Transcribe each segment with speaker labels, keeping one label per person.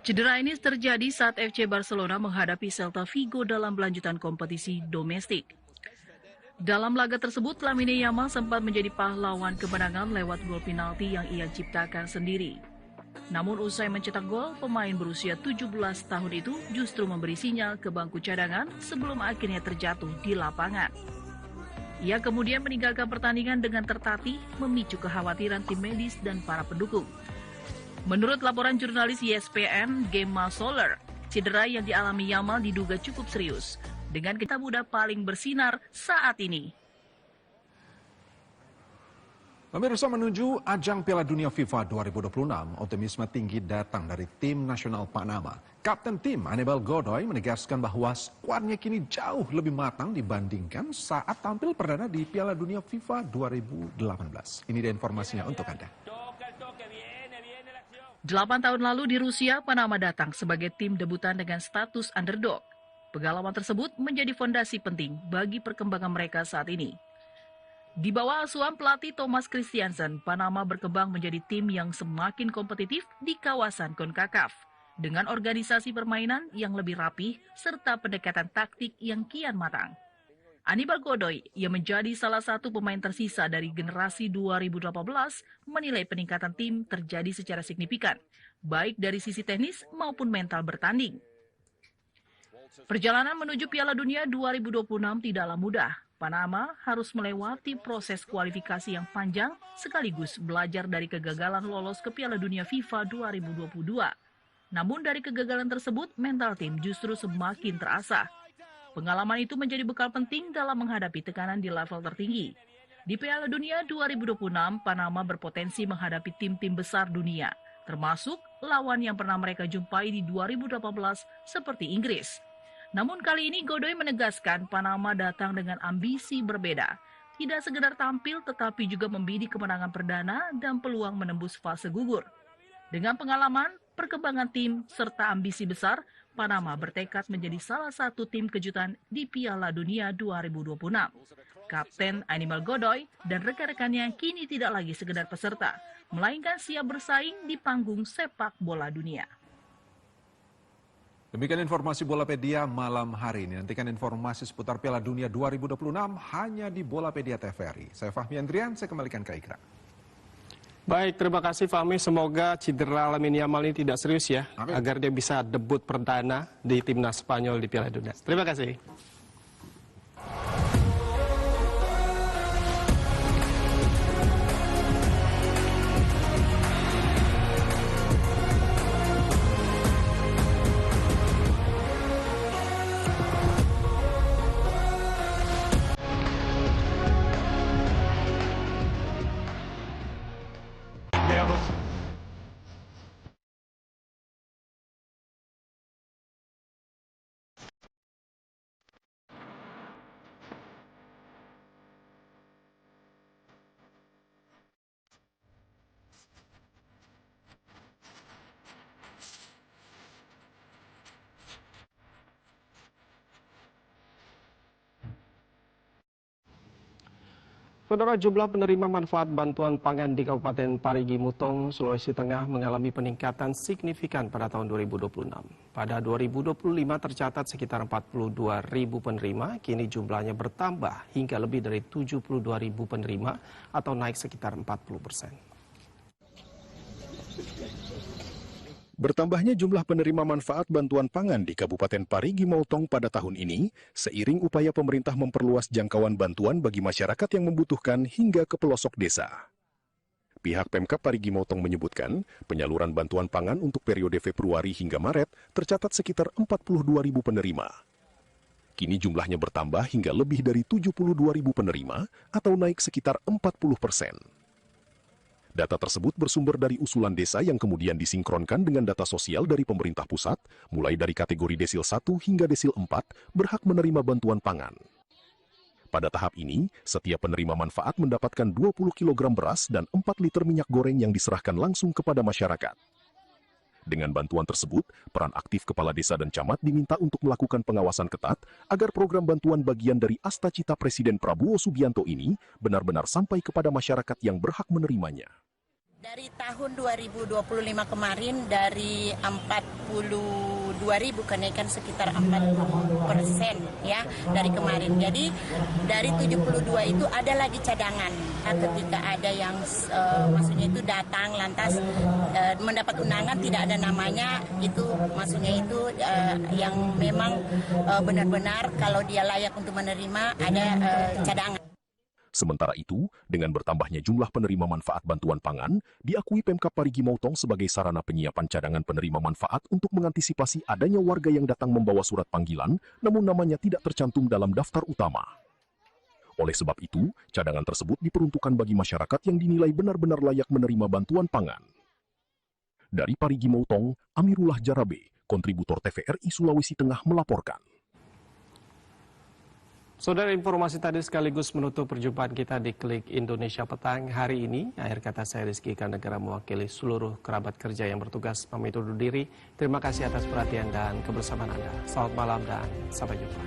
Speaker 1: Cedera ini terjadi saat FC Barcelona menghadapi Celta Vigo dalam lanjutan kompetisi domestik. Dalam laga tersebut, Lamine Yamal sempat menjadi pahlawan kemenangan lewat gol penalti yang ia ciptakan sendiri. Namun usai mencetak gol, pemain berusia 17 tahun itu justru memberi sinyal ke bangku cadangan sebelum akhirnya terjatuh di lapangan. Ia kemudian meninggalkan pertandingan dengan tertatih, memicu kekhawatiran tim medis dan para pendukung. Menurut laporan jurnalis ESPN, Gemma Soler, cedera yang dialami Yamal diduga cukup serius, dengan kita muda paling bersinar saat ini.
Speaker 2: Pemirsa, menuju ajang Piala Dunia FIFA 2026, optimisme tinggi datang dari tim nasional Panama. Kapten tim Anibal Godoy menegaskan bahwa skuadnya kini jauh lebih matang dibandingkan saat tampil perdana di Piala Dunia FIFA 2018. Ini dia informasinya untuk Anda.
Speaker 1: 8 tahun lalu di Rusia, Panama datang sebagai tim debutan dengan status underdog. Pengalaman tersebut menjadi fondasi penting bagi perkembangan mereka saat ini. Di bawah asuhan pelatih Thomas Christiansen, Panama berkembang menjadi tim yang semakin kompetitif di kawasan CONCACAF, dengan organisasi permainan yang lebih rapih serta pendekatan taktik yang kian matang. Anibal Godoy, yang menjadi salah satu pemain tersisa dari generasi 2018, menilai peningkatan tim terjadi secara signifikan, baik dari sisi teknis maupun mental bertanding. Perjalanan menuju Piala Dunia 2026 tidaklah mudah. Panama harus melewati proses kualifikasi yang panjang sekaligus belajar dari kegagalan lolos ke Piala Dunia FIFA 2022. Namun dari kegagalan tersebut, mental tim justru semakin terasah. Pengalaman itu menjadi bekal penting dalam menghadapi tekanan di level tertinggi. Di Piala Dunia 2026, Panama berpotensi menghadapi tim-tim besar dunia, termasuk lawan yang pernah mereka jumpai di 2018 seperti Inggris. Namun kali ini Godoy menegaskan Panama datang dengan ambisi berbeda. Tidak sekedar tampil tetapi juga membidik kemenangan perdana dan peluang menembus fase gugur. Dengan pengalaman, perkembangan tim, serta ambisi besar, Panama bertekad menjadi salah satu tim kejutan di Piala Dunia 2026. Kapten Anibal Godoy dan rekan-rekannya kini tidak lagi sekedar peserta, melainkan siap bersaing di panggung sepak bola dunia.
Speaker 2: Demikian informasi Bolapedia malam hari ini. Nantikan informasi seputar Piala Dunia 2026 hanya di Bolapedia TVRI. Saya Fahmi Andrian, saya kembalikan ke Ikra.
Speaker 3: Baik, terima kasih Fahmi. Semoga cedera Lamine Yamal ini tidak serius ya. Amin. Agar dia bisa debut perdana di timnas Spanyol di Piala Dunia. Terima kasih. Saudara, jumlah penerima manfaat bantuan pangan di Kabupaten Parigi Mutong, Sulawesi Tengah mengalami peningkatan signifikan pada tahun 2026. Pada 2025 tercatat sekitar 42.000 penerima, kini jumlahnya bertambah hingga lebih dari 72.000 penerima atau naik sekitar 40%.
Speaker 4: Bertambahnya jumlah penerima manfaat bantuan pangan di Kabupaten Parigi Mutong pada tahun ini, seiring upaya pemerintah memperluas jangkauan bantuan bagi masyarakat yang membutuhkan hingga ke pelosok desa. Pihak Pemkab Parigi Mutong menyebutkan, penyaluran bantuan pangan untuk periode Februari hingga Maret tercatat sekitar 42.000 penerima. Kini jumlahnya bertambah hingga lebih dari 72.000 penerima atau naik sekitar 40%. Data tersebut bersumber dari usulan desa yang kemudian disinkronkan dengan data sosial dari pemerintah pusat, mulai dari kategori desil 1 hingga desil 4 berhak menerima bantuan pangan. Pada tahap ini, setiap penerima manfaat mendapatkan 20 kg beras dan 4 liter minyak goreng yang diserahkan langsung kepada masyarakat. Dengan bantuan tersebut, peran aktif kepala desa dan camat diminta untuk melakukan pengawasan ketat agar program bantuan bagian dari Asta Cita Presiden Prabowo Subianto ini benar-benar sampai kepada masyarakat yang berhak menerimanya.
Speaker 5: Dari tahun 2025 kemarin dari 42.000 kenaikan sekitar 4% ya dari kemarin. Jadi dari 72 itu ada lagi cadangan. Ketika ada yang maksudnya itu datang lantas mendapat undangan tidak ada namanya, itu maksudnya itu yang memang benar-benar kalau dia layak untuk menerima ada cadangan.
Speaker 4: Sementara itu, dengan bertambahnya jumlah penerima manfaat bantuan pangan, diakui Pemkab Parigi Motong sebagai sarana penyiapan cadangan penerima manfaat untuk mengantisipasi adanya warga yang datang membawa surat panggilan, namun namanya tidak tercantum dalam daftar utama. Oleh sebab itu, cadangan tersebut diperuntukkan bagi masyarakat yang dinilai benar-benar layak menerima bantuan pangan. Dari Parigi Motong, Amirullah Jarabe, kontributor TVRI Sulawesi Tengah melaporkan.
Speaker 3: Saudara, informasi tadi sekaligus menutup perjumpaan kita di Klik Indonesia Petang hari ini. Akhir kata saya Rizky Kanegara mewakili seluruh kerabat kerja yang bertugas pamit undur diri. Terima kasih atas perhatian dan kebersamaan Anda. Selamat malam dan sampai jumpa.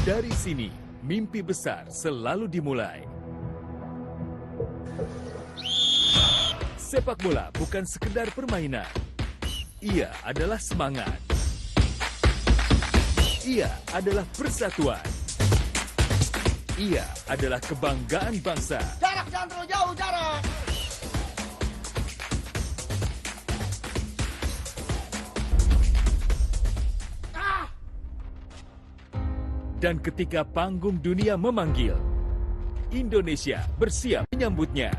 Speaker 6: Dari sini, mimpi besar selalu dimulai. Sepak bola bukan sekedar permainan. Ia adalah semangat. Ia adalah persatuan. Ia adalah kebanggaan bangsa.
Speaker 7: Jarak jangan terlalu jauh, jarak.
Speaker 6: Dan ketika panggung dunia memanggil, Indonesia bersiap menyambutnya.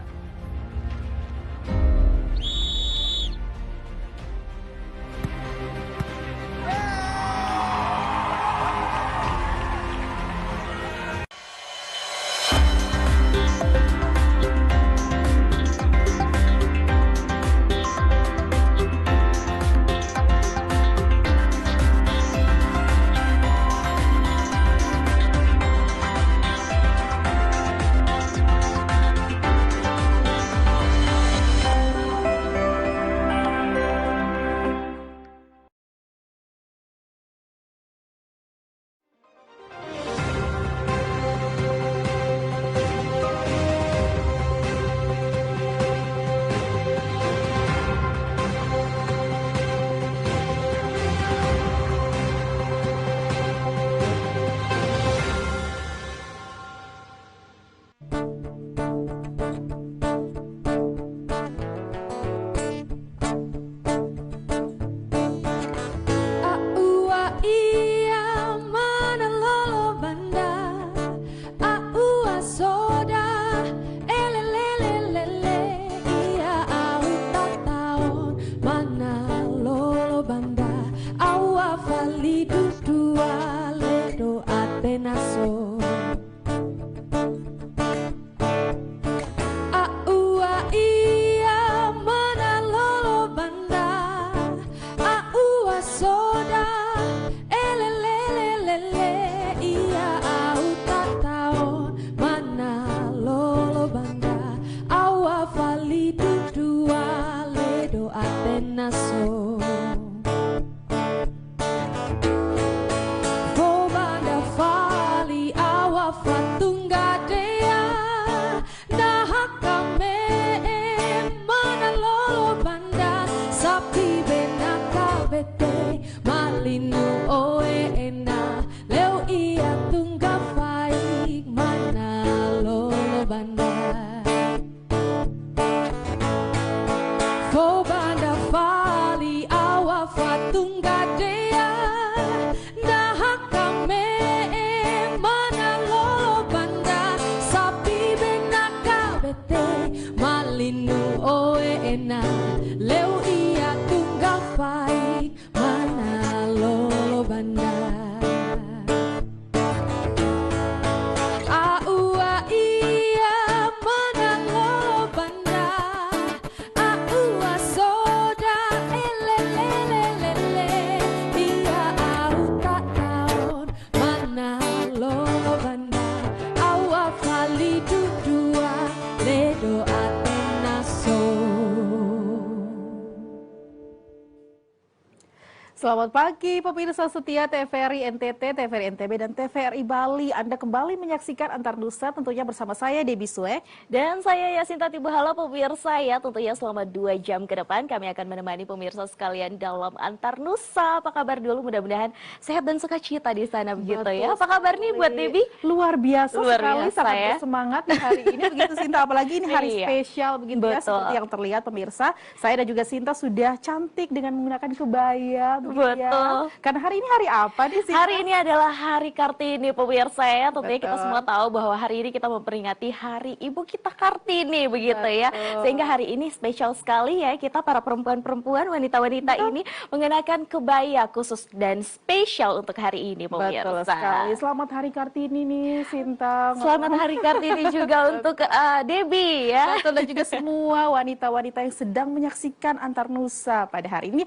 Speaker 8: Selamat pagi pemirsa setia TVRI NTT, TVRI NTB, dan TVRI Bali. Anda kembali menyaksikan Antar Nusa tentunya bersama saya Debbie Swek.
Speaker 9: Dan saya Yasinta Tibuhala. Pemirsa ya, tentunya selama 2 jam ke depan kami akan menemani pemirsa sekalian dalam Antar Nusa. Apa kabar dulu? Mudah-mudahan sehat dan sukacita di sana begitu ya. Apa kabar nih buat Debbie?
Speaker 8: Luar biasa
Speaker 9: Luar
Speaker 8: sekali,
Speaker 9: biasa,
Speaker 8: sangat
Speaker 9: ya.
Speaker 8: bersemangat di hari ini begitu Sinta. Apalagi ini hari
Speaker 9: Iya.
Speaker 8: spesial begitu ya,
Speaker 9: Betul.
Speaker 8: seperti yang terlihat pemirsa. Saya dan juga Sinta sudah cantik dengan menggunakan kebaya. begitu ya.
Speaker 9: Betul.
Speaker 8: Karena hari ini hari apa nih Sinta?
Speaker 9: Hari ini adalah Hari Kartini pemirsa ya. Tentunya kita
Speaker 8: Betul.
Speaker 9: semua tahu bahwa hari ini kita memperingati Hari Ibu kita Kartini begitu ya. Sehingga hari ini spesial sekali ya, kita para perempuan-perempuan, wanita-wanita ini mengenakan kebaya khusus dan spesial untuk hari ini pemirsa.
Speaker 8: Betul sekali. Selamat Hari Kartini nih Sinta.
Speaker 9: Selamat Hari Kartini juga untuk Debbie ya.
Speaker 8: Betul, dan juga semua wanita-wanita yang sedang menyaksikan Antar Nusa pada hari ini.